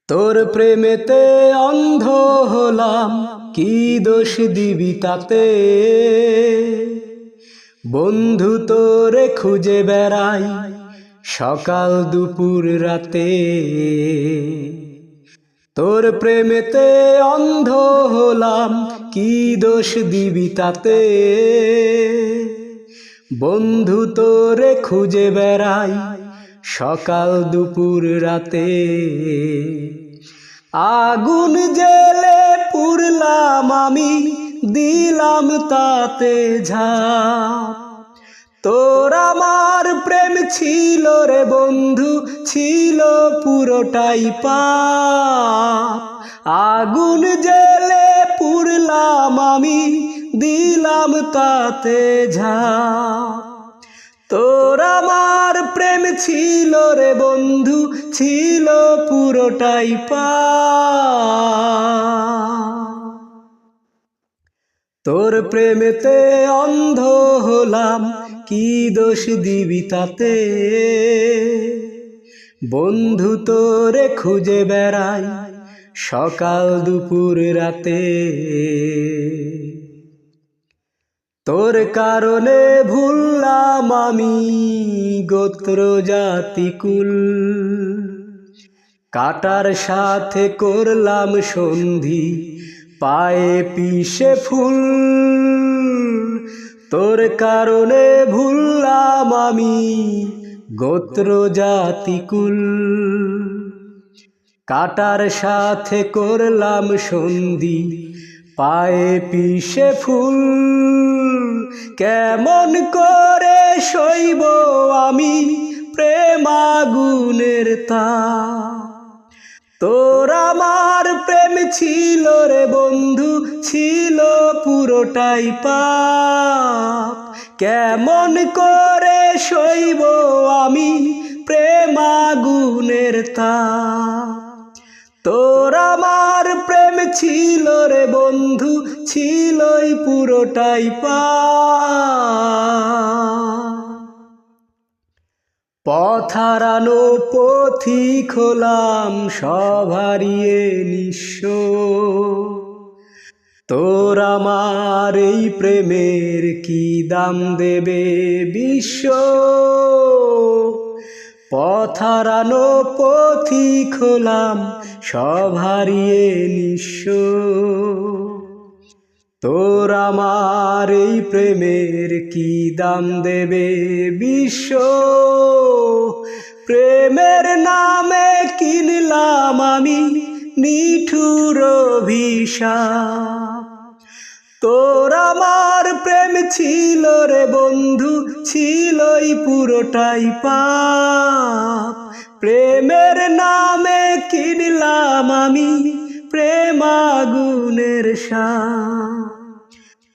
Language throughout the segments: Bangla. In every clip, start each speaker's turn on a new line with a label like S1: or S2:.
S1: তোর প্রেমেতে অন্ধ হলাম, কি দোষ দিবি তাতে? বন্ধু তোরে খুঁজে বেড়াই সকাল দুপুর রাতে। তোর প্রেমেতে অন্ধ হলাম, কি দোষ দিবি তাতে? বন্ধু তোরে খুঁজে বেড়াই সকাল দুপুর রাতে। আগুন জেলে পুড়লাম আমি, দিলাম তাতে ঝাঁপ। তোর আমার প্রেম ছিল রে বন্ধু, ছিল পুরোটাই পাপ। আগুন জেলে পুড়লাম আমি, দিলাম তাতে ঝাঁপ। তোর আমার প্রেম ছিল রে বন্ধু, ছিল পুরোটাই পাপ। তোর প্রেমেতে অন্ধ হলাম, কি দোষ দিবি তাতে? বন্ধু তোরে খুঁজে বেড়াই সকাল দুপুর রাতে। তোর কারণে ভুললাম আমি গোত্র জাতি কুল, কাটার সাথে করলাম সন্ধি, পায়ে পিষে ফুল। তোর কারণে ভুললাম আমি গোত্র জাতি কুল, কাটার সাথে করলাম সন্ধি, পায়ে পিষে ফুল। কেমন করে সইব আমি প্রেম আগুনের তাপ? তোর আমার প্রেম ছিল রে বন্ধু, ছিল পুরোটাই পাপ। কেমন করে সইব আমি প্রেম আগুনের তাপ? তোর আমার প্রেম ছিল রে বন্ধু, ছিলই পুরোটাই পাপ। পথ হারানো পথিক হলাম, সব হারিয়ে নিঃস্ব। তোর আমার এই প্রেমের কি দাম দেবে বিশ্ব? পথ হারানো পথিক হলাম, সব হারিয়ে নিঃস্ব। তোর আমার এই প্রেমের কি দাম দেবে বিশ্ব? প্রেমের নামে কিনলাম আমি নিঠুর অভিশাপ। তোর আমার প্রেম ছিল রে বন্ধু, ছিলই পুরোটাই পাপ। প্রেমের নামে কিনলাম আমি প্রেম আগুনের শাপ।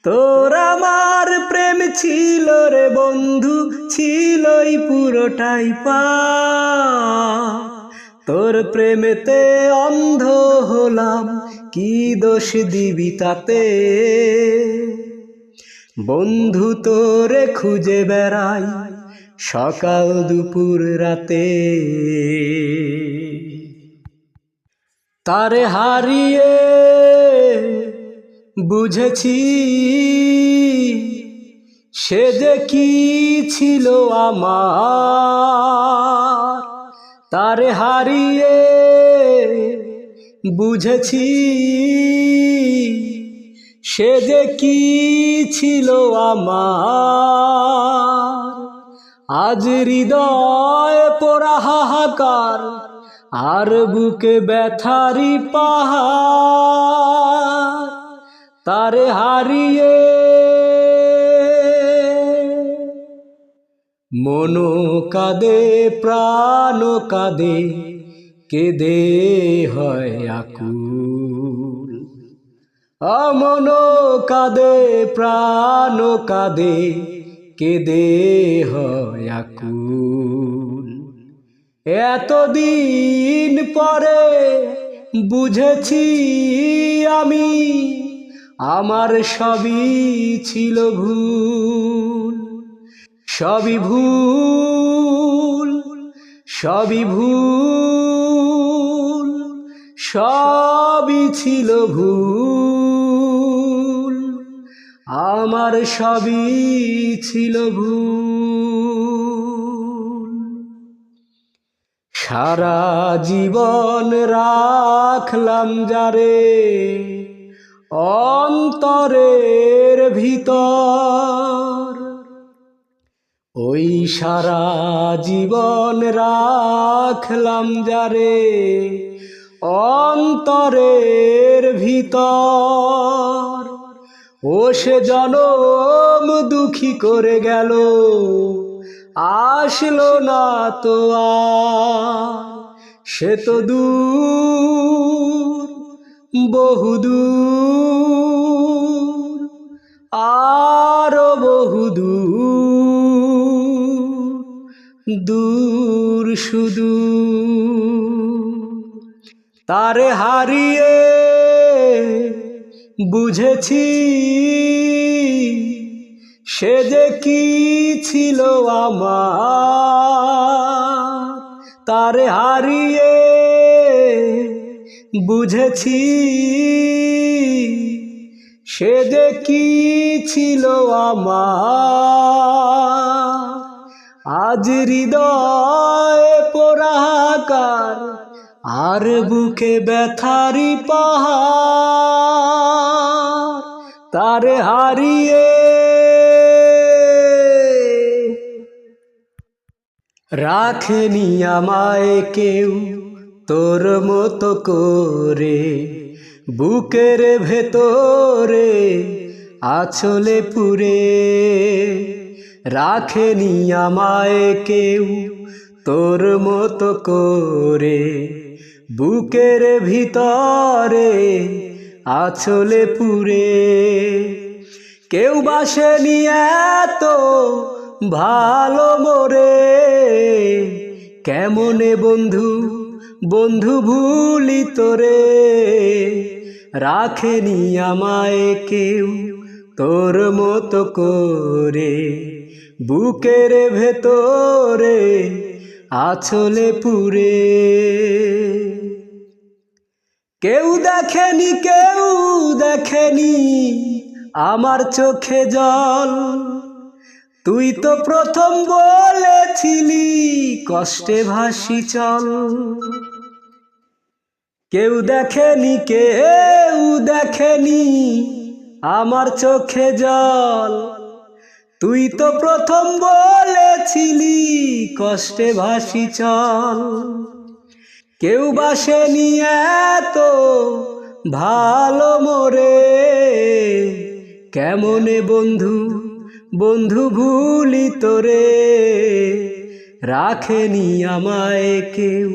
S1: তোর আমার প্রেম ছিল রে বন্ধু, ছিলই পুরোটাই পাপ। তোর প্রেমেতে অন্ধ হলাম, কি দোষ দিবি তাতে? বন্ধু তোরে খুঁজে বেড়াই সকাল দুপুর রাতে। তারে হারিয়ে বুঝেছি সে যে কি ছিল আমার। তারে হারিয়ে বুঝেছি সে যে কি ছিল আমার। আজ হৃদয় পোড়া হাহাকার, আর বুকে ব্যথারি পাহাড়। তারে হারিয়ে মনো কাঁদে প্রাণ কাঁদে, কেঁদে হয় আকুল। অমন কাঁদে প্রাণ কাঁদে, কেঁদে হয় আকুল। এতদিন পরে বুঝেছি আমি আমার সবই ছিল ভুল। সবই ভুল, সবই ভুল, সবই ছিল ভুল, আমার সবই ছিল ভুল। সারা জীবন রাখলাম যারে অন্তরের ভিতর, ওই সারা জীবন রাখলাম যারে অন্তরের ভিতর, ও সে জনম দুঃখী করে গেল, আসলো না তো আর। সে তো দূর, বহুদূর, আরো বহুদূর, দূর সুদূর। তারে হারিয়ে বুঝেছি সে যে কি ছিল আমার, তারে হারিয়ে বুঝেছি সে যে কি ছিল আমার। আজ হৃদয়ে পোড়াকার আর বুকে ব্যথারি পাহাড়, তারে হারিয়ে রাখেনি আমায় কেউ তোর মতো করে, বুকের ভেতরে আঁচলে পুরে। রাখেনি আমায় কেউ তোর মতো করে, বুকের ভিতরে আঁচলে পুরে। কেউ বাসেনি এত ভালো মোরে, কেমনে বন্ধু বন্ধু ভুলি তোরে। রাখেনি আমায় কেউ তোর মতো করে, বুকের ভেতরে আঁচলে পুরে। কেউ দেখেনি কেউ দেখেনি আমার চোখে জল, তুই তো প্রথম বলেছিলি কষ্টে ভাসি চল। কেউ দেখেনি কেউ দেখেনি আমার চোখে জল, তুই তো প্রথম বলেছিলি কষ্টে ভাসি চল। কেউ বাসেনি এত ভালো মোরে, কেমনে বন্ধু বন্ধু ভুলি তোরে। রাখেনি আমায় কেউ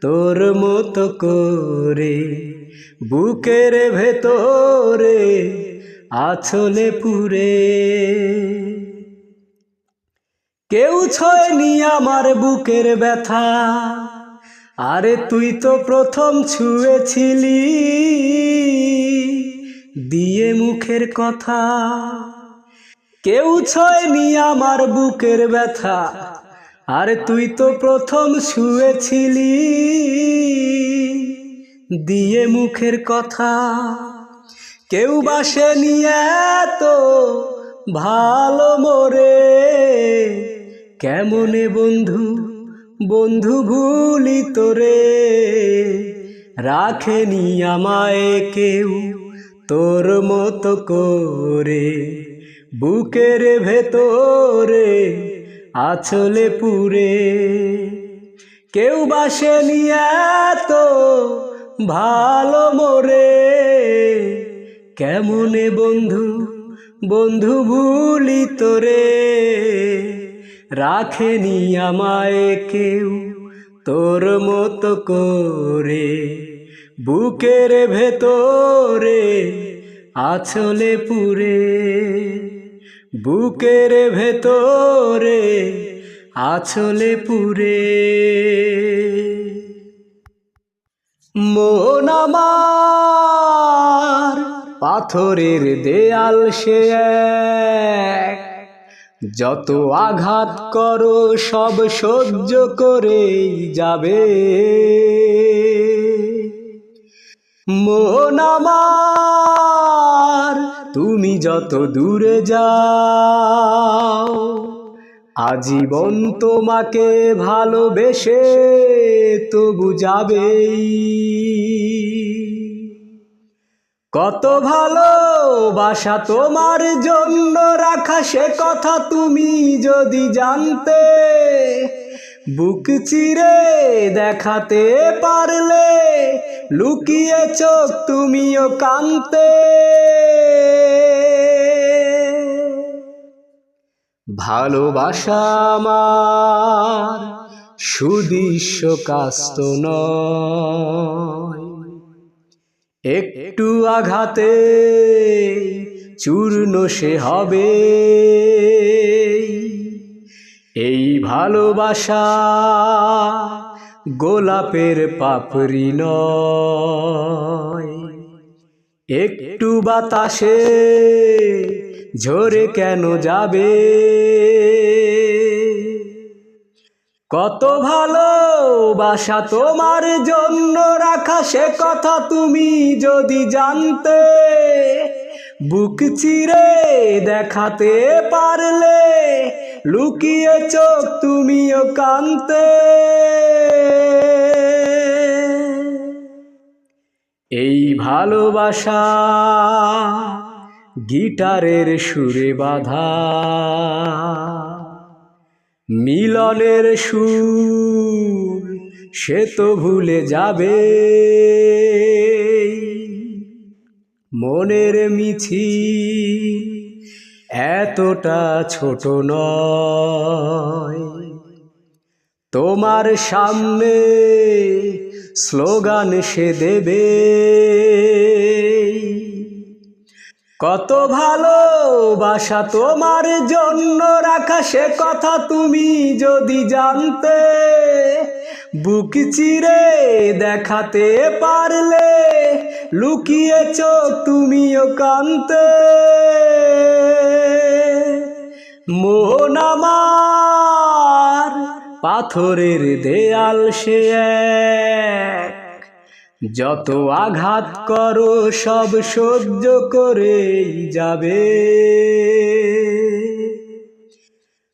S1: তোর মতো করে, বুকের ভেতরে আঁচলে পুরে। কেউ ছোঁয়নি আমার বুকের ব্যথা, আরে তুই তো প্রথম ছুঁয়েছিলি দিয়ে মুখের কথা। কেউ ছোঁয়নি আমার বুকের ব্যথা, আরে তুই তো প্রথম ছুঁয়েছিলি দিয়ে মুখের কথা। কেউ বাসেনি এত ভালো মোরে, কেমনে বন্ধু বন্ধু ভুলি তোরে। রাখেনি আমায় কেউ তোর মতো করে, বুকের ভেতরে আঁচলে পুরে। কেউ বাসেনি এত ভালো মোরে, কেমনে বন্ধু বন্ধু ভুলি তোরে। রাখেনি আমায় কেউ তোর মতো করে, বুকের ভেতরে আঁচলে পুরে। বুকের ভেতরে আঁচলে পুরে। মন আমার পাথরের দেয়াল সে এক, যত আঘাত করো সব সহ্য করেই যাবে। মন আমার তুমি যত দূরে যাও, আজীবন তোমাকে ভালোবেসে তবু যাবেই। কত ভালোবাসা তোমার জন্য রাখা সে কথা তুমি যদি জানতে, বুক চিরে দেখাতে পারলে লুকিয়ে চোখ তুমিও কাঁদতে। ভালোবাসা আমার সুদৃশ্য কাস্ত নয়, একটু আঘাতে চূর্ণ সে হবে। এই ভালোবাসা গোলাপের পাপড়ি নয়, একটু বাতাসে ঝরে কেন যাবে। কত ভালোবাসা তোমার জন্য রাখা সে কথা তুমি যদি জানতে, বুক চিরে দেখাতে পারলে লুকিয়ে চোখ তুমিও কাঁদতে। এই ভালোবাসা গিটারের সুরে বাঁধা, মিলনের সুর সে তো ভুলে যাবে। মনের মিছিল এতটা ছোট নয়, তোমার সামনে স্লোগান সে দেবে। কত ভালোবাসা তোমার জন্য রাখা সে কথা তুমি যদি জানতে, বুক চিরে দেখাতে পারলে লুকিয়ে চোখ তুমিও কাঁদতে। মন আমার পাথরের দেয়াল সে এক, যত আঘাত করো সব সহ্য করেই যাবে।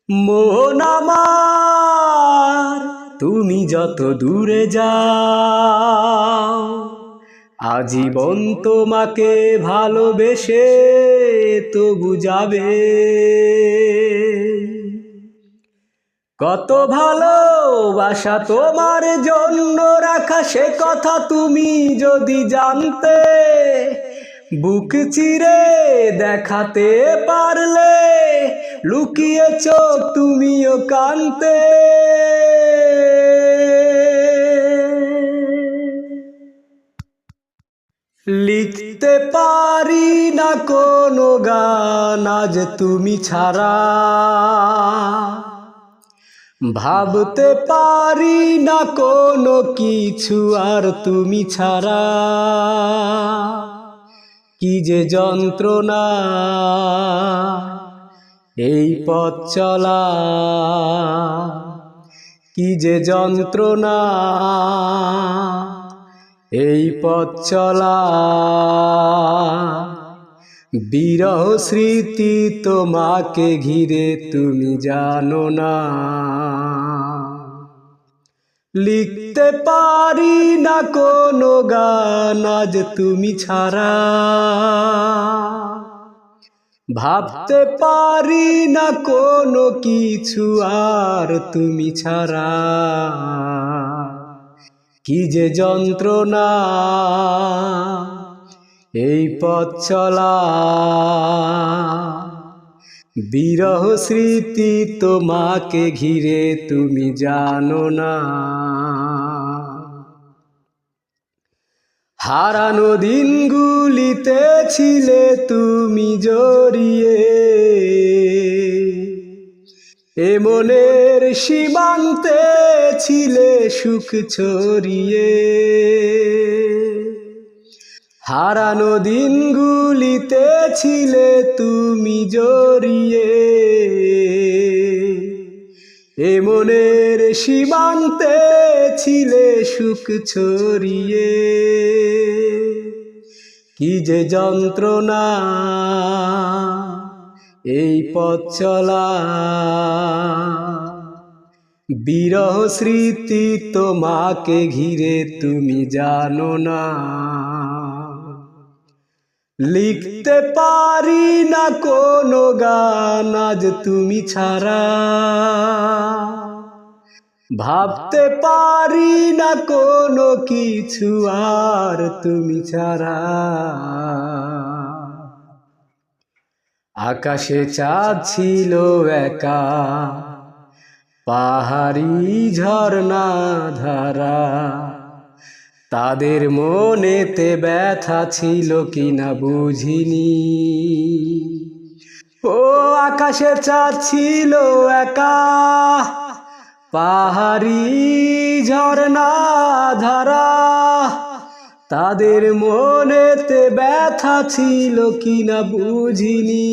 S1: মন আমার তুমি যত দূরে যাও, আজীবন তোমাকে ভালোবেসে তবু যাবে। কত ভালোবাসা তোমার জন্য রাখা সে কথা তুমি যদি জানতে, বুক চিরে দেখাতে পারলে লুকিয়ে চোখ তুমিও কাঁদতে। লিখতে পারি না কোনো গান আজ তুমি ছাড়া, ভাবতে পারি না কোনো কিছু আর তুমি ছাড়া। কি যে যন্ত্রণা এই পথ চলা, কি যে যন্ত্রণা এই পথ চলা। বিরহ স্মৃতি তোমাকে ঘিরে তুমি জানো না। লিখতে পারি না কোনো গান আজ তুমি ছাড়া, ভাবতে পারি না কোনো কিছু আর তুমি ছাড়া। কি যে যন্ত্রণা এই পথ চলা, বিরহ স্মৃতি তোমাকে ঘিরে তুমি জানো না। হারানো দিনগুলিতে ছিলে তুমি জড়িয়ে, এ মনের সীমান্তে ছিলে সুখ ছড়িয়ে। হারানো দিনগুলিতে ছিলে তুমি জড়িয়ে, এ মনের সীমান্তে ছিলে সুখ ছড়িয়ে। কি যে যন্ত্রণা এই পথ চলা, বিরহ স্মৃতি তোমাকে ঘিরে তুমি জানো না। লিখতে পারি না কোনো গান আজ তুমি ছাড়া, ভাবতে পারি না কোনো কিছু আর তুমি ছাড়া। আকাশে চাঁদ ছিল একা, পাহাড়ি ঝর্ণা ধারা, তাদের মনেতে ব্যথা ছিল কিনা বুঝিনি। ও আকাশে চাঁদ ছিল একা, পাহাড়ি ঝর্ণা ধারা, তাদের মনেতে ব্যথা ছিল কিনা বুঝিনি।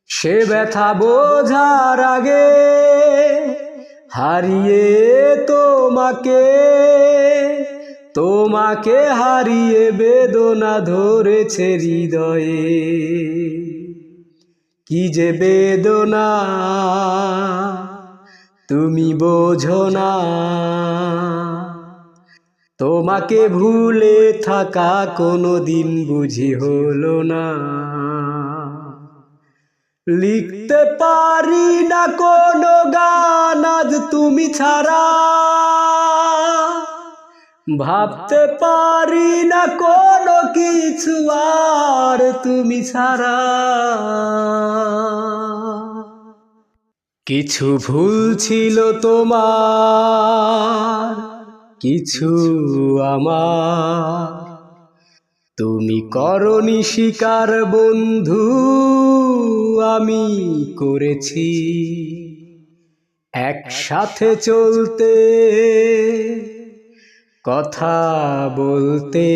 S1: সে ব্যথা বোঝার আগে হারিয়ে তোমাকে হারিয়ে বেদনা ধরেছে হৃদয়ে। কি যে বেদনা তুমি বোঝো না, তোমাকে ভুলে থাকা কোনো দিন বুঝি হলো না। লিখতে পারি না কোনো গান আজ তুমি ছাড়া, ভাবতে পারি না কোনো কিছু আর তুমি ছাড়া। কিছু ভুল ছিল তোমার, কিছু আমার, তুমি করনি স্বীকার বন্ধু, আমি করেছি। একসাথে চলতে, কথা বলতে,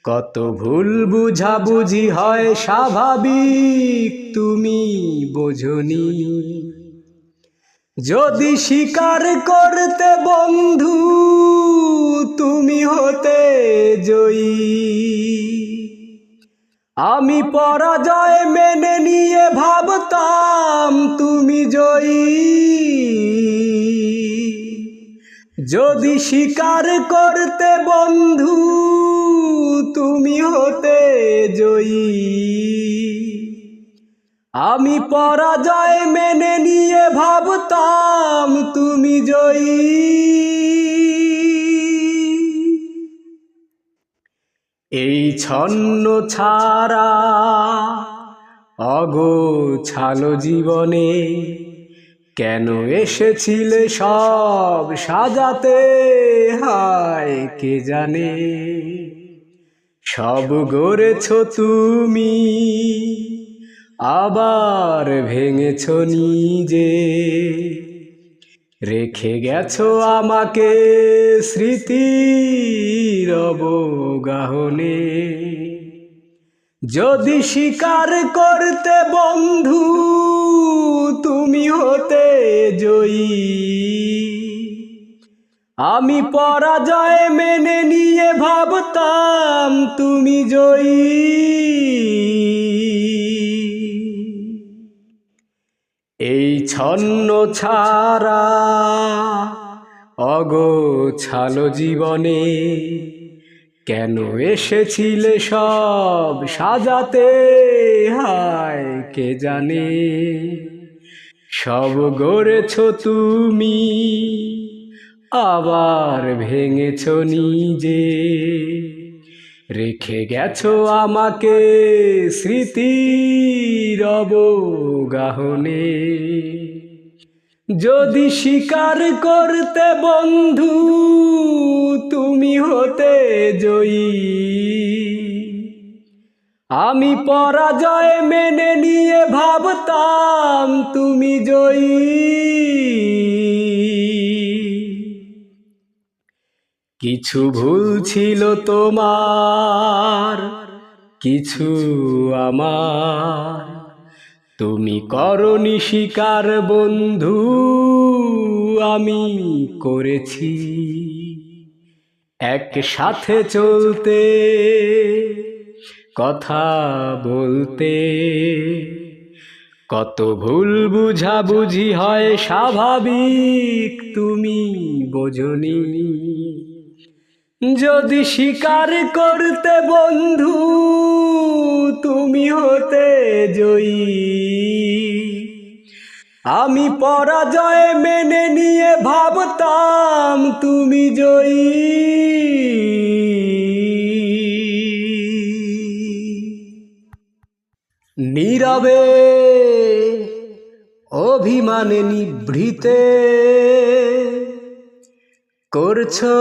S1: কত ভুল বুঝাবুঝি হয় স্বাভাবিক, তুমি বোঝনি। যদি স্বীকার করতে বন্ধু তুমি হতে জয়ী, আমি পরাজয় মেনে নিয়ে ভাবতাম তুমি জয়ী। যদি স্বীকার করতে বন্ধু তুমি হতে জয়ী, আমি পরাজয় মেনে নিয়ে ভাবতাম তুমি জয়ী। এই ছন্ন ছাড়া অগোছালো জীবনে কেন এসেছিলে সব সাজাতে, হায় কে জানে। সব গড়েছ তুমি আবার ভেঙেছ নিজে, রেখে গেছো আমাকে স্মৃতির অবগাহনে। যদি স্বীকার করতে বন্ধু তুমি হতে জয়ী, আমি পরাজয় মেনে নিয়ে ভাবতাম তুমি জয়ী। এই ছন্ন ছাড়া অগোছালো জীবনে কেন এসেছিলে সব সাজাতে, হায় কে জানে। সব গড়েছ তুমি আবার ভেঙেছ নিজে, রেখে গেছো আমাকে স্মৃতির অবগাহনে। যদি স্বীকার করতে বন্ধু তুমি হতে জয়ী, আমি পরাজয় মেনে নিয়ে ভাবতাম তুমি জয়ী। কিছু ভুল ছিল তোমার, কিছু আমার, তুমি করনি স্বীকার বন্ধু, আমি করেছি। একসাথে চলতে, কথা বলতে, কত ভুল বুঝাবুঝি হয় স্বাভাবিক, তুমি বোঝনি। যদি স্বীকার করতে বন্ধু তুমি হতে জয়ী, আমি পরাজয় মেনে নিয়ে ভাবতাম তুমি জয়ী। নীরবে অভিমানে নিভৃতে করছো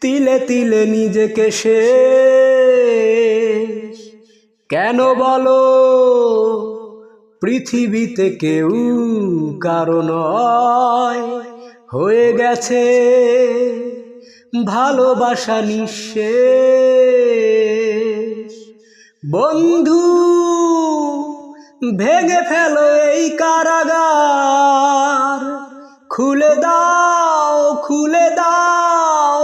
S1: তিলে তিলে নিজেকে শেষ। কেন বলো পৃথিবীতে কেউ কারো নয়, হয়ে গেছে ভালোবাসা নিঃশেষ। বন্ধু ভেঙে ফেলো এই কারাগার, খুলে দাও খুলে দাও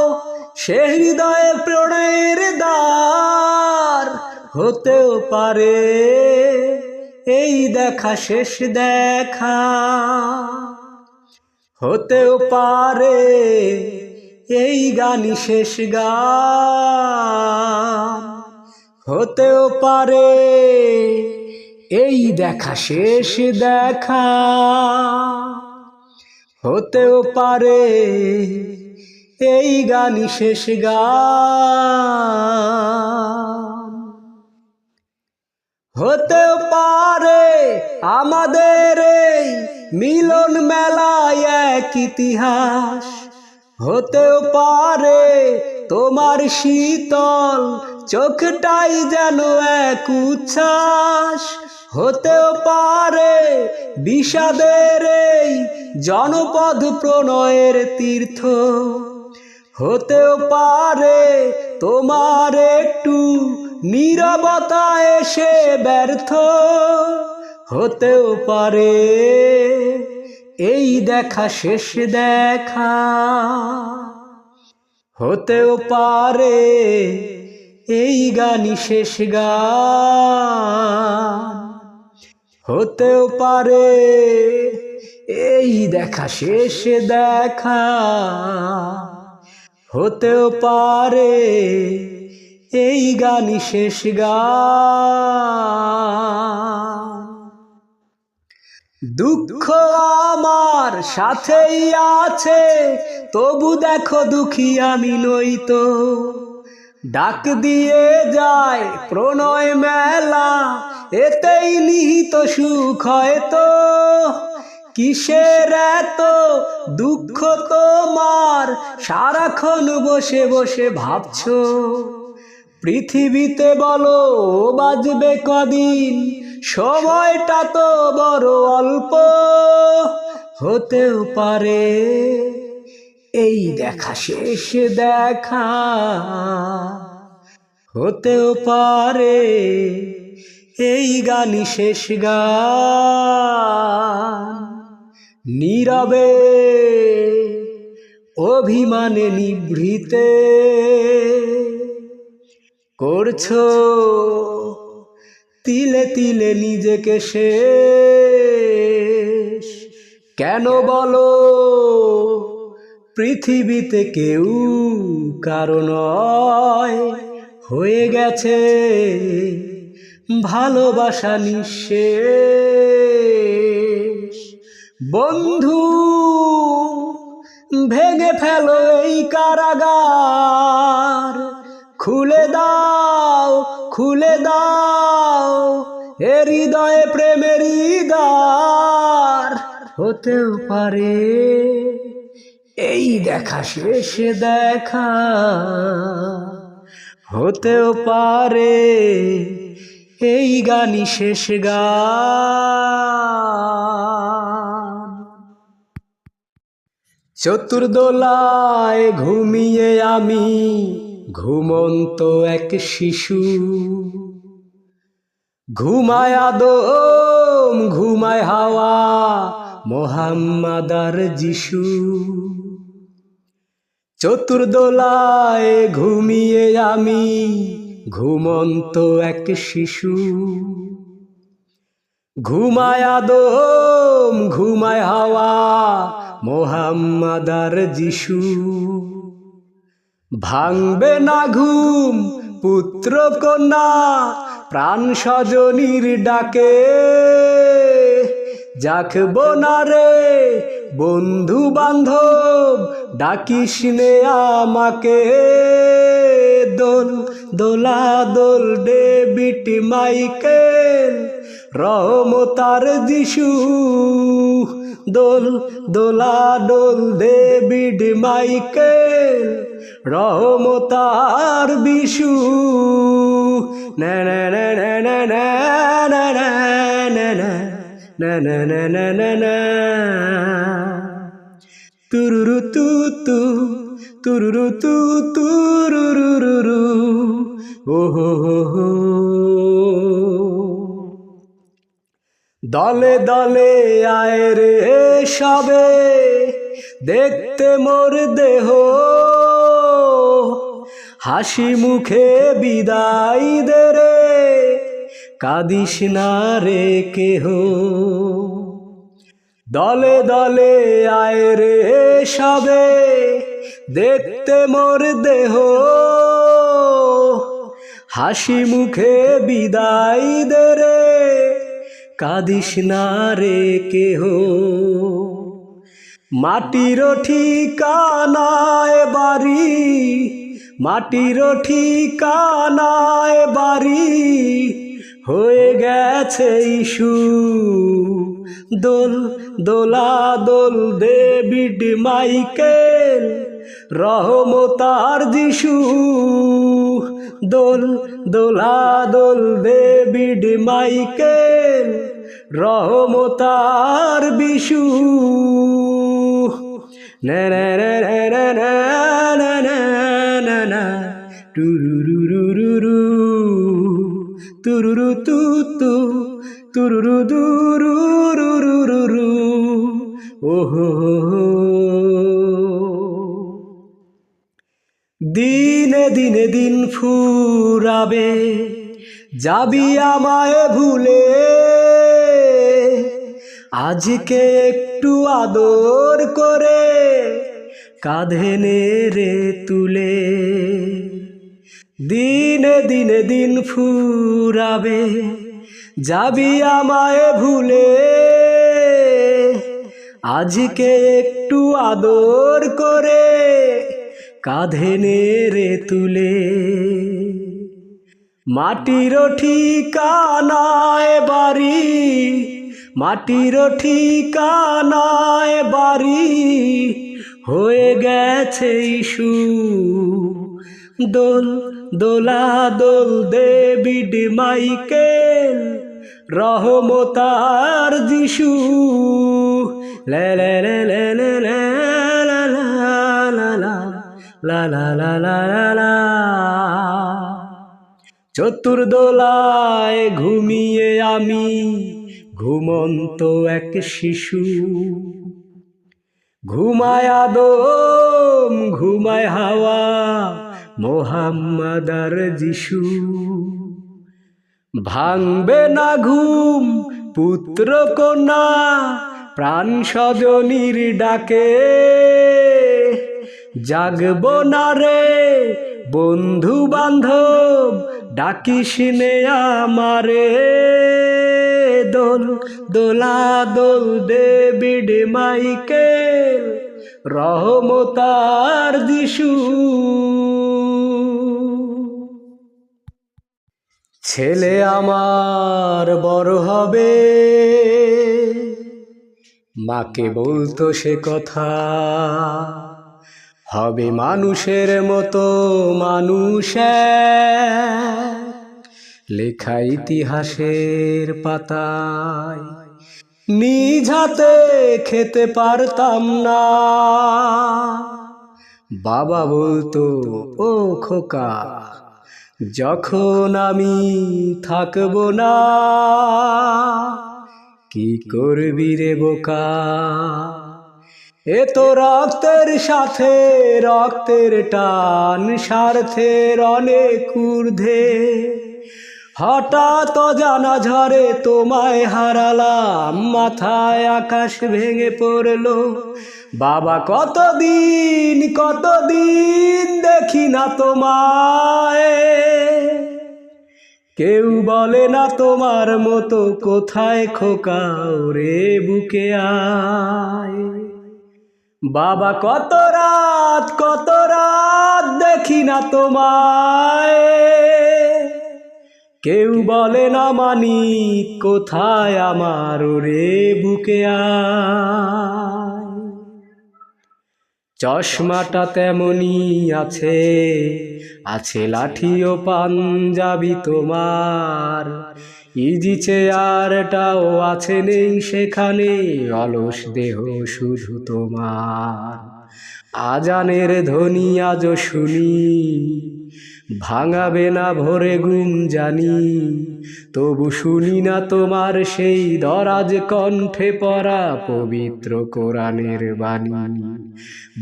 S1: সে হৃদয়ে প্রণয়ের দ্বার। হতেও পারে এই দেখা শেষ দেখা, হতেও পারে এই গানই শেষ গান, হতেও পারে এই দেখা শেষ দেখা, হতেও পারে এই গানই শেষ গান। হতেও পারে আমাদের এই মিলন মেলায় এক ইতিহাস, হতেও পারে তোমার শীতল চোখটাই যেন এক উচ্ছ্বাস, হতেও পারে বিষাদের এই জনপদ প্রণয়ের তীর্থ, হতেও পারে তোমার একটু নীরবতা এসে ব্যর্থ, হতেও পারে এই দেখা শেষ দেখা, হতেও পারে এই গানই শেষ গান, হতেও পারে এই দেখা শেষ দেখা, হতেও পারে এই গানই শেষ গান। দুঃখ আমার সাথেই আছে, তবু দেখো দুঃখী আমি নই তো। ডাক দিয়ে যায় প্রণয় মেলা, এতেই নিহিত সুখ হয়তো। কিসের এত দুঃখ তোমার, সারাক্ষণ বসে বসে ভাবছো। পৃথিবীতে বলো বাজবে কদিন, সময়টা তো বড় অল্প। হতেও পারে এই দেখা শেষ দেখা, হতেও পারে এই গানই শেষ গান। নীরবে অভিমানে নিভৃতে করছো তিলে তিলে নিজেকে শেষ। কেন বলো পৃথিবীতে কেউ কারো নয়, হয়ে গেছে ভালোবাসা নিঃশেষ। বন্ধু ভেঙে ফেলো এই কারাগার, খুলে দাও খুলে দাও এ হৃদয়ে প্রেমের দ্বার। হতেও পারে এই দেখা শেষ দেখা, হতেও পারে এই গানই শেষ গান। চতুর্দোলায় ঘুমিয়ে আমি ঘুমন্ত এক শিশু, ঘুমায় আদম ঘুমায় হাওয়া মোহাম্মদ আর যিশু। চতুর্দোলায় ঘুমিয়ে আমি ঘুমন্ত এক শিশু, ঘুমায় আদম ঘুমায় হাওয়া মোহাম্মদ আর যিশু। ভাঙবে না ঘুম পুত্র কন্যা প্রাণ স্বজনীর ডাকে, জাগব না রে বন্ধু বান্ধব ডাকিস নে আমাকে। দোল দোলা দোল ডেভিড মাইকেল রহমতার যিশু, দোল দোলা দোল ডেভিড মাইকেল রহমতার বিশু। না না না না না না না না না না না না না না না। তুরুরু তু তু তুরুরু তু তুরুরু ও হো হো হো। দলে দলে আয় রে সবে দেখতে মোর দেহ, হাসি মুখে বিদায় দে রে কাঁদিস না রে কেহ। দলে দলে আয় রে সবে দেখতে মোর দেহ, হাসি মুখে বিদায় দে রে কাঁদিস না রে কেহ। মাটির ঠিকানায় বাড়ি, মাটির ঠিকানায় বাড়ি হয়ে গেছে ইস্যু। দোল দোলা দোল ডেভিড মাইকেল রহমতার যিশু, দোল দোলা দোল ডেভিড মাইকেল রহমতার বিশু। না না না না না না না না না টুরুরুরুরু তুরুরু তু তু তুরুরু দুরুরুরুরু ওহো। দিনে দিনে দিন ফুরাবে যাবি আমায় ভুলে, আজকে একটু আদর করে কাঁধে নে রে তুলে। দিনে দিনে দিন ফুরাবে যাবি আমায় ভুলে, আজকে একটু আদর করে কাঁধে নে রে তুলে। মাটির ঠিকানায় বাড়ি, মাটির ঠিকানায় বাড়ি হয়ে গেছে ইস্যু। দোল দোলা দোল ডেভিড মাইকেল রহমতার যিশু। লা লা লা লা লা লা লা লা লা লা লা লা লা। চতুর্দোলায় ঘুমিয়ে আমি ঘুমন্ত এক শিশু, ঘুমায় আদম ঘুমায় হাওয়া মোহাম্মদ আর যিশু। ভাঙবে না ঘুম পুত্র কন্যা প্রাণ স্বজনীর ডাকে, জাগব না রে বন্ধু বান্ধব ডাকিস নে আমারে। দোল দোলা দোল ডেভিড মাইকেল রহমতার যিশু। ছেলে আমার বড় হবে, মাকে বলতো সে কথা, হবে মানুষের মতো মানুষ, লেখা ইতিহাসের পাতায় নিজ হাতে খেতে পারতাম না। বাবা বলতো ও খোকা যখন আমি থাকবো না, কি করবি রে বোকা, এ তো রক্তের সাথে রক্তের টান, স্বার্থের অনেক ঊর্ধ্বে। হঠাৎ জানা ঝরে তোমায় হারালাম, মাথায় আকাশ ভেঙে পড়লো। বাবা কতদিন কতদিন দেখি না তোমায়, কেউ বলে না তোমার মতো কোথায় খোকা রে বুকে আয়। বাবা কত রাত দেখি না তোমায়, কেউ বলে না মানি কোথায় আমার রে বুকে আয়। চশমাটা তেমনি আছে, আছে লাঠি ও পাঞ্জাবি তোমার। ইজি চেয়ারটাও আছে নেই সেখানে, অলস দেহ শুধু তোমার। আজানের ধ্বনি আজও শুনি, ভাঙাবে না ভোরে ঘুম জানি। তবু শুনি না তোমার সেই দরাজ কণ্ঠে পড়া পবিত্র কোরআনের বাণী।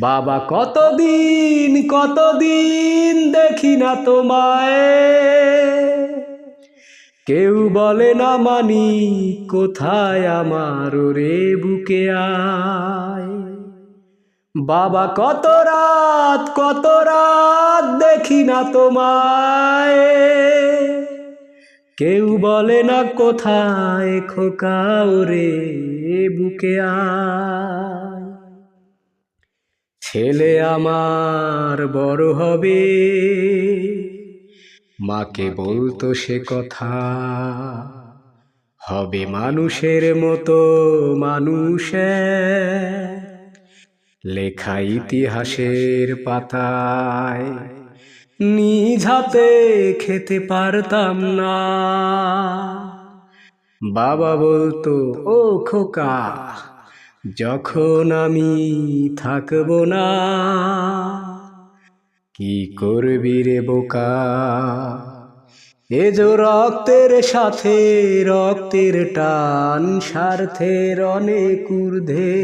S1: বাবা কতদিন দেখি না তোমায়, কেউ বলে না মানি কোথায় আমার রে বুকে আয়। বাবা কত রাত দেখি না তোমায়, কেউ বলে না কোথায় খোকা রে বুকে আয়। ছেলে আমার বড় হবে, মাকে বলতো সে কথা, হবে মানুষের মতো মানুষ, লেখা ইতিহাসের পাতায়। নিজ হাতে খেতে পারতাম না, বাবা বলতো ও খোকা যখন আমি থাকবো না, কি করবি রে বোকা। এ যে রক্তের সাথে রক্তের টান, স্বার্থের অনেক ঊর্ধ্বে।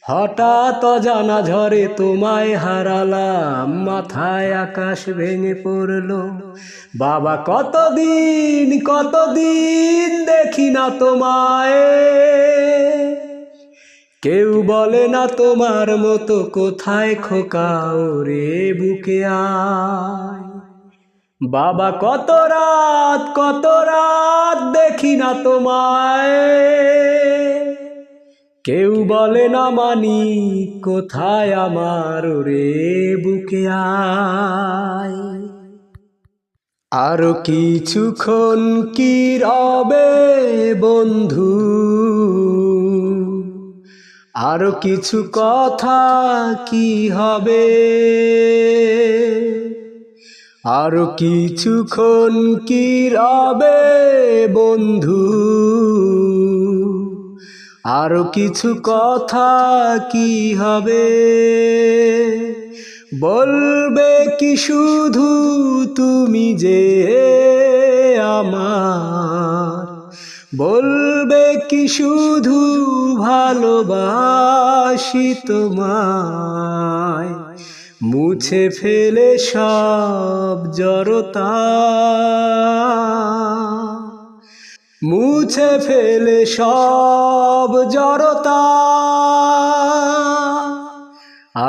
S1: হঠাৎ জানা ঝরে তোমায় হারালাম, মাথায় আকাশ ভেঙে পড়লো। বাবা কতদিন দেখি না তোমায়, কেউ বলে না তোমার মতো কোথায় খোকা রে বুকে আয়। বাবা কত রাত দেখি না তোমায়, কেউ বলে না মানি কোথায় আমার রে বুকে আয়। আরো কিছুক্ষণ কি রবে বন্ধু, আরো কিছু কথা কি হবে। আরো কিছুক্ষণ কি রবে বন্ধু, আরো কিছু কথা কি হবে। বলবে কি শুধু তুমি যে আমার, বলবে কি শুধু ভালোবাসি তোমায়। মুছে ফেলে সব জড়তা, মুছে ফেলে সব জড়তা।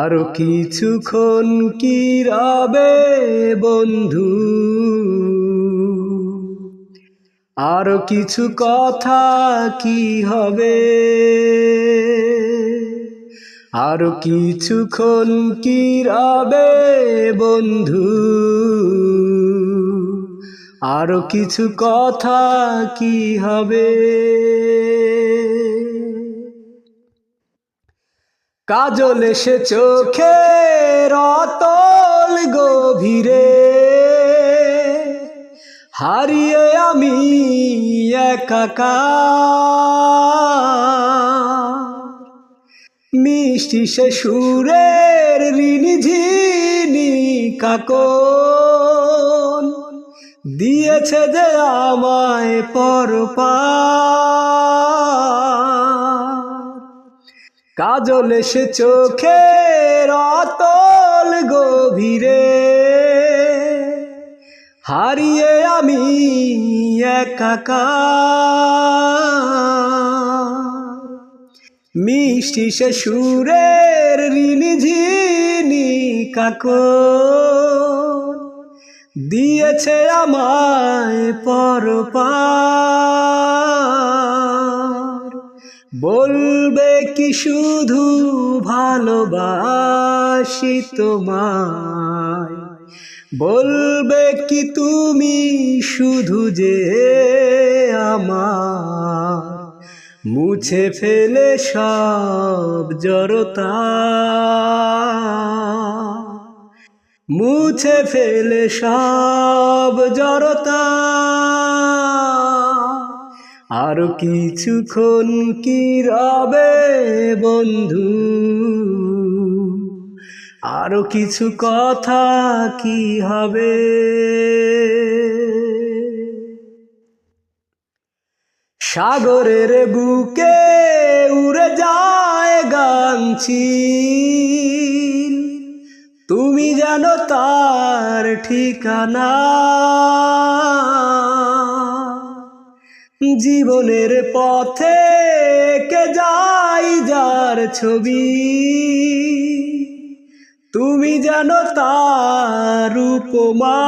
S1: আরো কিছুক্ষণ কি রবে বন্ধু, আরো কিছু কথা কি হবে। আরো কিছুক্ষণ কি রবে বন্ধু, আরো কিছু কথা কি হবে। কাজল এসে চোখের অতল গভীরে, হারিয়ে আমি একাকার। মিষ্টি সে সুরের ঋণঝিনি কাকন, দিয়েছে যে আমায় পরপার। কাজল এসে চোখের অতল গভীরে, হারিয়ে আমি একাকার। মিষ্টি সে সুরের রিনিঝিনি কাকন দিয়েছে আমায় পরপার। বলবে কি শুধু ভালোবাসি তোমায়, বলবে কি তুমি শুধু যে আমার। মুছে ফেলে সব জড়তা, মুছে ফেলে সব জড়তা। আরো কিছুক্ষণ কি রবে বন্ধু, আরো কিছু কথা কি হবে। সাগরের বুকে উড়ে যায় গাংচিল, তুমি জানো তার ঠিকানা। জীবনের পথে কে যায় যার ছবি, তুমি জানো তার উপমা।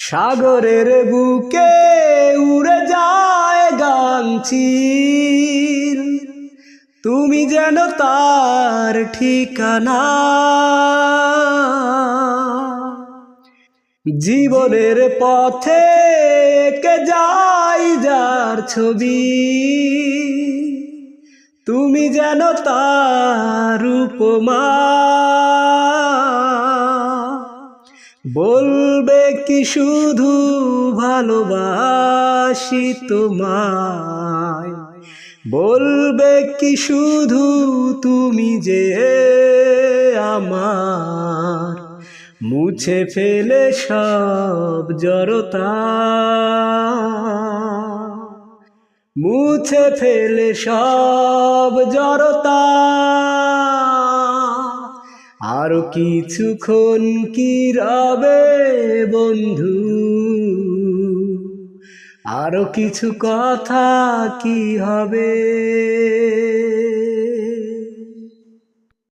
S1: সাগরের বুকে উড়ে যায় গাংচিল, তুমি যেন তার ঠিকানা। জীবনের পথে কে যায় যার ছবি, তুমি যেন তার উপমা। বলবে কি শুধু ভালোবাসি তোমায়, বলবে কি শুধু তুমি যে আমার। মুছে ফেলে সব জড়তা, মুছে ফেলে সব জড়তা। আরো কিছুক্ষণ কি রবে বন্ধু, আরো কিছু কথা কি হবে।